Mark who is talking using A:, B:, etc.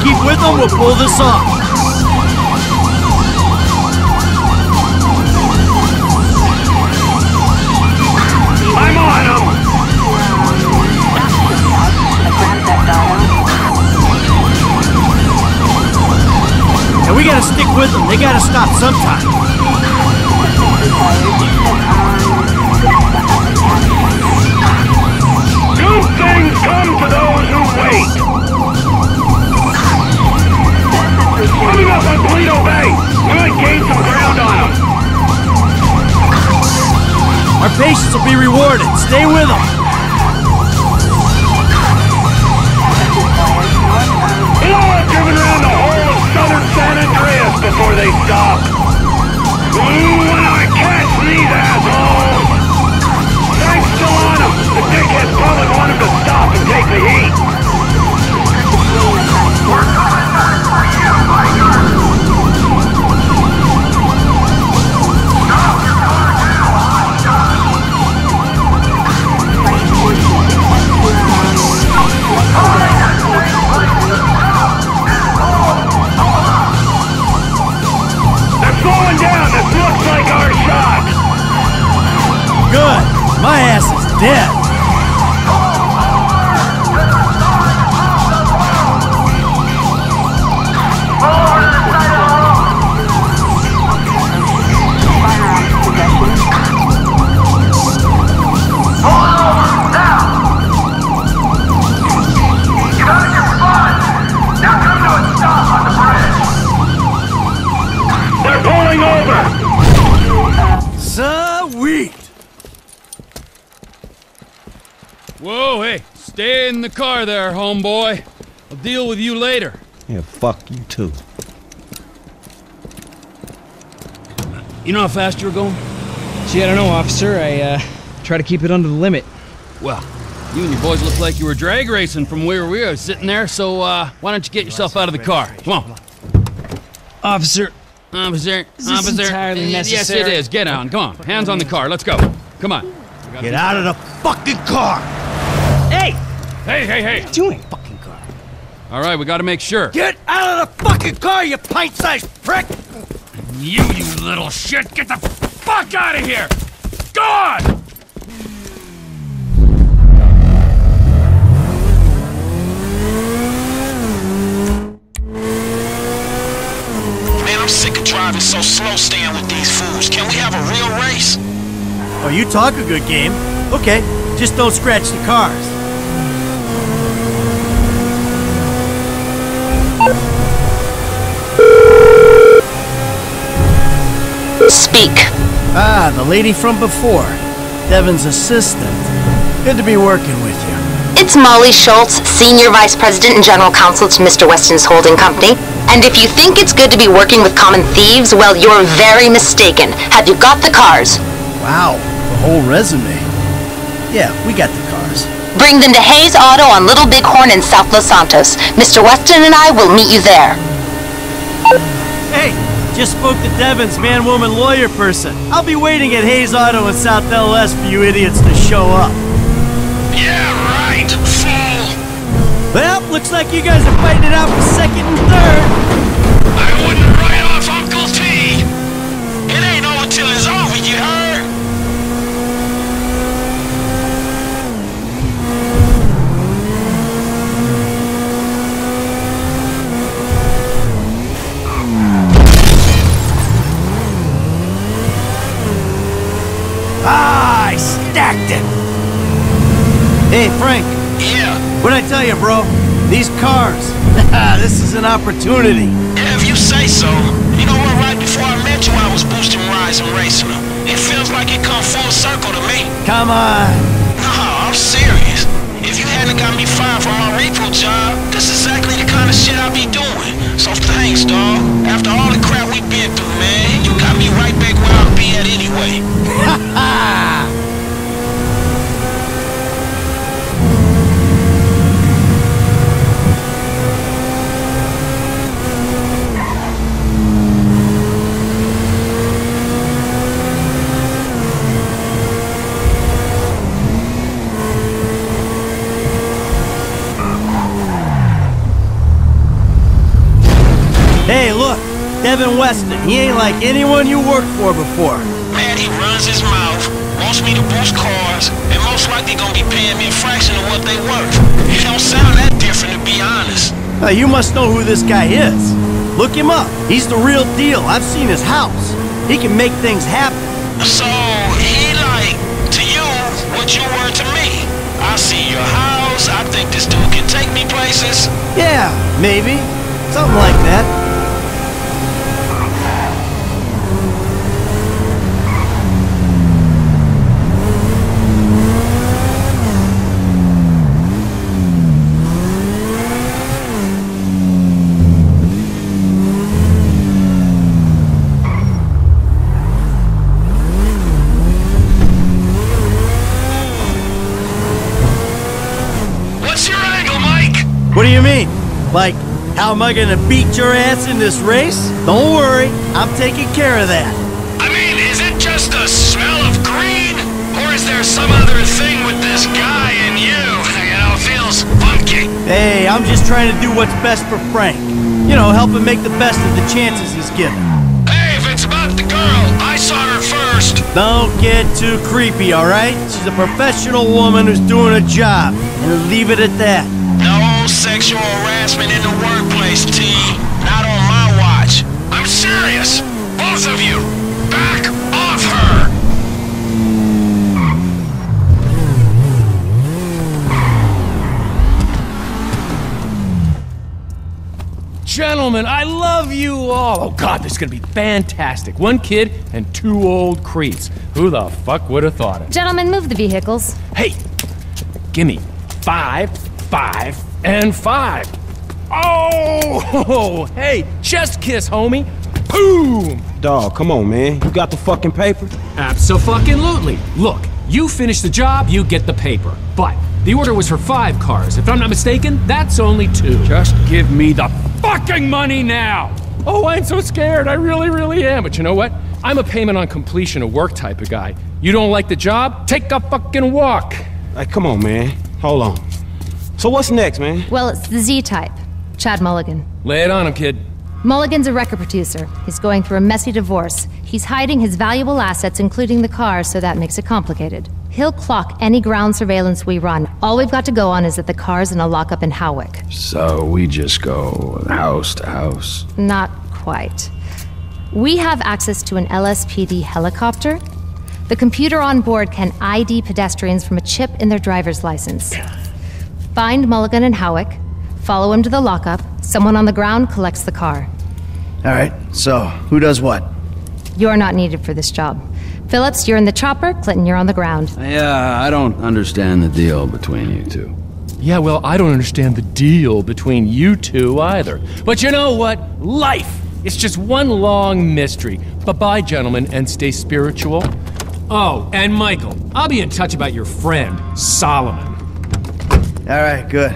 A: keep with them, we'll pull this off.
B: I'm on them!
A: And we gotta stick with them. They gotta stop sometime.
B: Good things come to those who wait! Coming up on Toledo Bay! We might gain some ground on them!
A: Our patience will be rewarded. Stay with them.
B: You know, I've driven around the whole of southern San Andreas before they stop. When I catch these assholes! Frank's still on them. The dickheads probably want him to stop and take the heat. We're coming back for you, Biker! Stop your cartoon, hostile! They're slowing down. This looks like our shot.
A: Good. My ass is dead.
B: They're pulling over.
A: Sweet.
C: Whoa, hey, stay in the car there, homeboy. I'll deal with you later.
D: Yeah, fuck you too.
C: You know how fast you were going?
E: Gee, I don't know, officer. I try to keep it under the limit.
C: Well, you and your boys look like you were drag racing from where we were sitting there, so why don't you get yourself out of the car? Come on.
E: Officer,
C: Officer,
E: is this entirely necessary?
C: Yes, it is. Get on, come on. Hands on the car, let's go. Come on.
A: Get out of the fucking car.
E: Hey!
C: Hey!
E: What are you doing?
A: Fucking car.
C: All right, we gotta make sure.
A: Get out of the fucking car, you pint-sized prick!
C: You little shit, get the fuck out of here! Go on!
F: Man, I'm sick of driving so slow staying with these fools. Can we have a real race?
A: Oh, you talk a good game. Okay, just don't scratch the cars.
G: Speak.
A: Ah, the lady from before. Devin's assistant. Good to be working with you.
G: It's Molly Schultz, Senior Vice President and General Counsel to Mr. Weston's holding company. And if you think it's good to be working with common thieves, well, you're very mistaken. Have you got the cars?
A: Wow, the whole resume. Yeah, we got the cars.
G: Bring them to Hayes Auto on Little Bighorn in South Los Santos. Mr. Weston and I will meet you there.
A: Hey, just spoke to Devin's man-woman lawyer person. I'll be waiting at Hayes Auto in South LS for you idiots to show up.
F: Yeah, right, fool!
A: Well, looks like you guys are fighting it out for second and third.
F: I wouldn't write off Uncle T! It ain't over till it's over, you heard?
A: Ah, I stacked it. Hey, Frank.
F: Yeah.
A: What'd I tell you, bro? These cars. This is an opportunity.
F: Yeah, if you say so. You know what, right before I met you, I was boosting rides and racing them. It feels like it come full circle to me.
A: Come on.
F: No, I'm serious. If you hadn't got me fired from my repo job, this is exactly the kind of shit I be doing. So thanks, dawg. After all the crap we been through, man, you got me right back where I'll be at anyway.
A: Ha ha! Devin Weston. He ain't like anyone you worked for before.
F: Man, he runs his mouth, wants me to boost cars, and most likely gonna be paying me a fraction of what they worth. He don't sound that different, to be honest.
A: You must know who this guy is. Look him up. He's the real deal. I've seen his house. He can make things happen.
F: So, he like, to you, what you were to me. I see your house, I think this dude can take me places.
A: Yeah, maybe. Something like that. What do you mean? Like, how am I gonna beat your ass in this race? Don't worry, I'm taking care of that.
F: I mean, is it just the smell of green? Or is there some other thing with this guy and you? You know, feels funky.
A: Hey, I'm just trying to do what's best for Frank. You know, help him make the best of the chances he's given.
F: Hey, if it's about the girl, I saw her first.
A: Don't get too creepy, alright? She's a professional woman who's doing a job. And leave it at that.
F: No sexual harassment in the workplace, T. Not on my watch. I'm serious. Both of you, back off her.
D: Gentlemen, I love you all. Oh God, this is gonna be fantastic. One kid and two old creeps. Who the fuck would have thought it?
H: Gentlemen, move the vehicles.
D: Hey, gimme 5, 5, and 5. Oh, hey, chest kiss, homie. Boom!
I: Dawg, come on, man. You got the fucking paper?
D: Abso-fucking-lutely. Look, you finish the job, you get the paper. But the order was for 5 cars. If I'm not mistaken, that's only 2. Just give me the fucking money now! Oh, I'm so scared. I really, really am. But you know what? I'm a payment on completion of work type of guy. You don't like the job? Take a fucking walk.
I: Hey, come on, man. Hold on. So what's next, man?
H: Well, it's the Z-type. Chad Mulligan.
D: Lay it on him, kid.
H: Mulligan's a record producer. He's going through a messy divorce. He's hiding his valuable assets, including the car, so that makes it complicated. He'll clock any ground surveillance we run. All we've got to go on is that the car's in a lockup in Howick.
J: So we just go house to house?
H: Not quite. We have access to an LSPD helicopter. The computer on board can ID pedestrians from a chip in their driver's license. Find Mulligan and Howick, follow him to the lockup, someone on the ground collects the car.
A: Alright, so, who does what?
H: You're not needed for this job. Phillips, you're in the chopper, Clinton, you're on the ground.
J: Yeah, I don't understand the deal between you two.
D: Yeah, well, I don't understand the deal between you two either. But you know what? Life! It's just one long mystery. Bye-bye, gentlemen, and stay spiritual. Oh, and Michael, I'll be in touch about your friend, Solomon.
A: Alright, good.